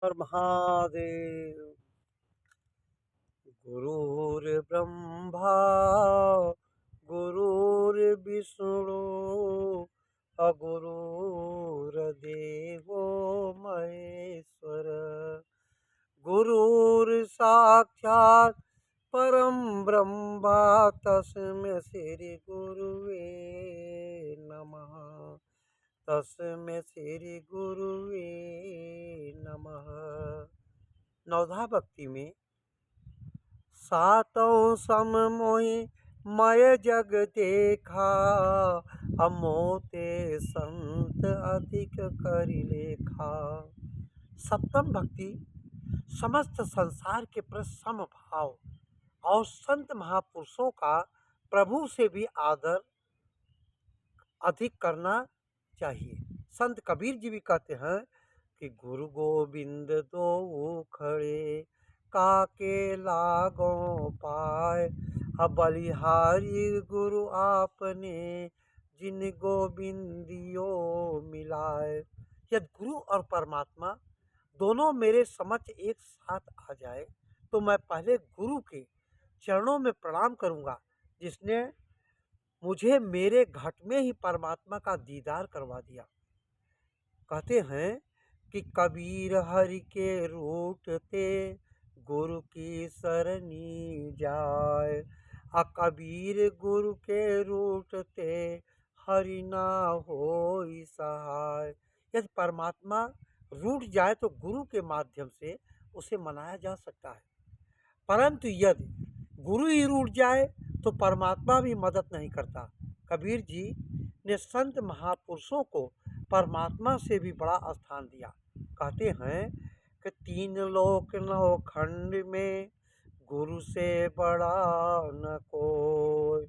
हर महादेव। गुरुर्ब्रह्मा गुरुर्विष्णु गुरुर्देवो महेश्वर। गुरुर्साक्षात् परम ब्रह्म तस्मै श्री गुरुवे नमः। तस्मै श्री गुरुवे नमः। नवधा भक्ति में सातों सम मोहि मय जग देखा, अमोते संत अधिक करि लेखा। सप्तम भक्ति समस्त संसार के प्रति सम भाव और संत महापुरुषों का प्रभु से भी आदर अधिक करना चाहिए। संत कबीर जी भी कहते हैं कि गुरु गोविंद दो खड़े, काके लागो पाए। अब बलिहारी गुरु आपने, जिन गोविंदियो मिलाए। यदि गुरु और परमात्मा दोनों मेरे समक्ष एक साथ आ जाए तो मैं पहले गुरु के चरणों में प्रणाम करूंगा, जिसने मुझे मेरे घट में ही परमात्मा का दीदार करवा दिया। कहते हैं कि कबीर हरि के रूठते, गुरु की सरनी जाए। कबीर गुरु के रूठते, हरि ना होई सहाय। यदि परमात्मा रूठ जाए तो गुरु के माध्यम से उसे मनाया जा सकता है, परंतु यदि गुरु ही रूठ जाए तो परमात्मा भी मदद नहीं करता। कबीर जी ने संत महापुरुषों को परमात्मा से भी बड़ा स्थान दिया। कहते हैं कि तीन लोक नौ खंड में, गुरु से बड़ा न कोई।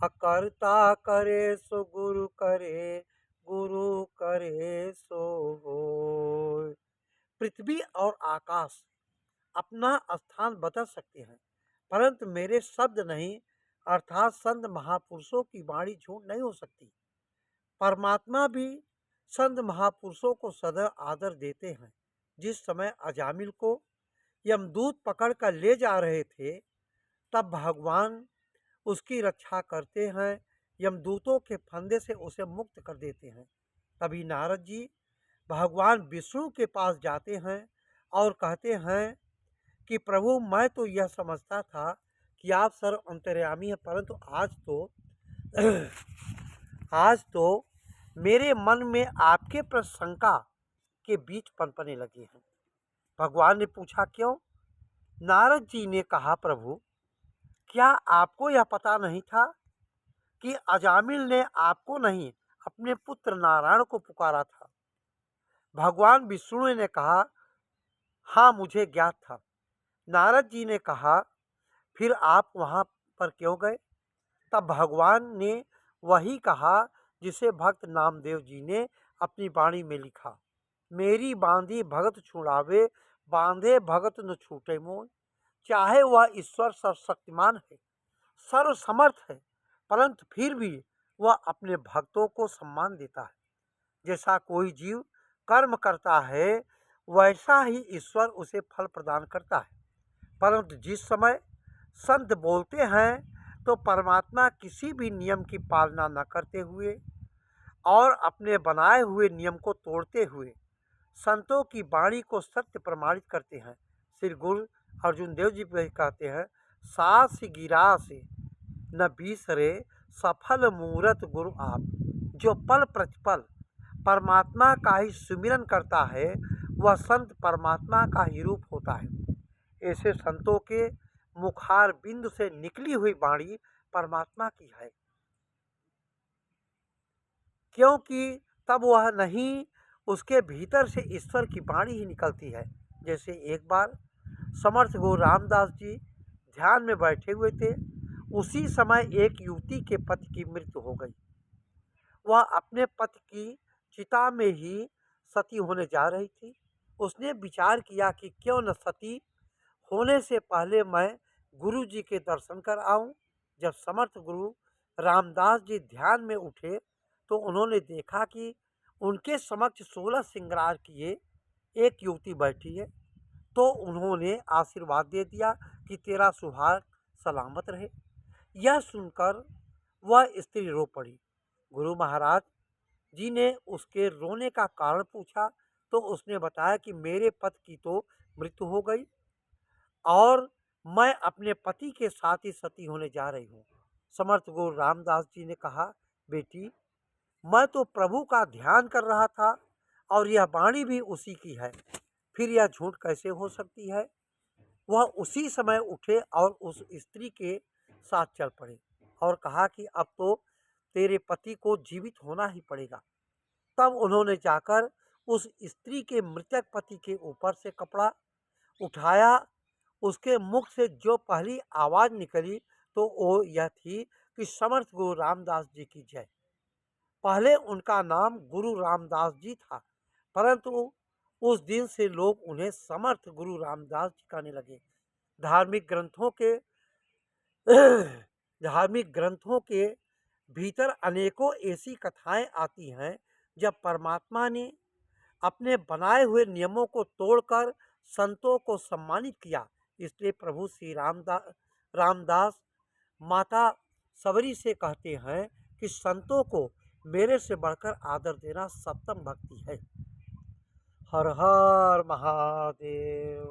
अकर्ता करे सो गुरु करे, गुरु करे सो होय। पृथ्वी और आकाश अपना स्थान बदल सकते हैं, परंतु मेरे शब्द नहीं, अर्थात संत महापुरुषों की वाणी झूठ नहीं हो सकती। परमात्मा भी संत महापुरुषों को सदैव आदर देते हैं। जिस समय अजामिल को यमदूत पकड़ कर ले जा रहे थे, तब भगवान उसकी रक्षा करते हैं, यमदूतों के फंदे से उसे मुक्त कर देते हैं। तभी नारद जी भगवान विष्णु के पास जाते हैं और कहते हैं कि प्रभु, मैं तो यह समझता था कि आप सर्व अंतर्यामी हैं, परंतु आज तो मेरे मन में आपके प्रति शंका के बीज पनपने लगे हैं। भगवान ने पूछा, क्यों? नारद जी ने कहा, प्रभु, क्या आपको यह पता नहीं था कि अजामिल ने आपको नहीं, अपने पुत्र नारायण को पुकारा था? भगवान विष्णु ने कहा, हाँ, मुझे ज्ञात था। नारद जी ने कहा, फिर आप वहां पर क्यों गए? तब भगवान ने वही कहा जिसे भक्त नामदेव जी ने अपनी वाणी में लिखा, मेरी बांधी भगत छुड़ावे, बांधे भगत न छूटे मोय। चाहे वह ईश्वर सर्वशक्तिमान है, सर्वसमर्थ है, परंतु फिर भी वह अपने भक्तों को सम्मान देता है। जैसा कोई जीव कर्म करता है, वैसा ही ईश्वर उसे फल प्रदान करता है। परंतु जिस समय संत बोलते हैं तो परमात्मा किसी भी नियम की पालना न करते हुए और अपने बनाए हुए नियम को तोड़ते हुए संतों की वाणी को सत्य प्रमाणित करते हैं। श्री गुरु अर्जुन देव जी भी कहते हैं, सास गिरा से न बीसरे, सफल मूरत गुरु आप। जो पल प्रतिपल परमात्मा का ही सुमिरन करता है, वह संत परमात्मा का ही रूप होता है। ऐसे संतों के मुखार बिंदु से निकली हुई वाणी परमात्मा की है, क्योंकि तब वह नहीं, उसके भीतर से ईश्वर की वाणी ही निकलती है। जैसे एक बार समर्थ गुरु रामदास जी ध्यान में बैठे हुए थे, उसी समय एक युवती के पति की मृत्यु हो गई। वह अपने पति की चिता में ही सती होने जा रही थी। उसने विचार किया कि क्यों न सती होने से पहले मैं गुरु जी के दर्शन कर आऊं। जब समर्थ गुरु रामदास जी ध्यान में उठे तो उन्होंने देखा कि उनके समक्ष 16 श्रृंगार किए एक युवती बैठी है, तो उन्होंने आशीर्वाद दे दिया कि तेरा सुहाग सलामत रहे। यह सुनकर वह स्त्री रो पड़ी। गुरु महाराज जी ने उसके रोने का कारण पूछा, तो उसने बताया कि मेरे पति की तो मृत्यु हो गई और मैं अपने पति के साथ ही सती होने जा रही हूँ। समर्थ गुरु रामदास जी ने कहा, बेटी, मैं तो प्रभु का ध्यान कर रहा था और यह वाणी भी उसी की है, फिर यह झूठ कैसे हो सकती है। वह उसी समय उठे और उस स्त्री के साथ चल पड़े और कहा कि अब तो तेरे पति को जीवित होना ही पड़ेगा। तब उन्होंने जाकर उस स्त्री के मृतक पति के ऊपर से कपड़ा उठाया। उसके मुख से जो पहली आवाज निकली तो वो यह थी कि समर्थ गुरु रामदास जी की जय। पहले उनका नाम गुरु रामदास जी था, परंतु उस दिन से लोग उन्हें समर्थ गुरु रामदास जी कहने लगे। धार्मिक ग्रंथों के धार्मिक ग्रंथों के भीतर अनेकों ऐसी कथाएं आती हैं जब परमात्मा ने अपने बनाए हुए नियमों को तोड़कर संतों को सम्मानित किया। इसलिए प्रभु श्री रामदास माता सबरी से कहते हैं कि संतों को मेरे से बढ़कर आदर देना सप्तम भक्ति है। हर हर महादेव।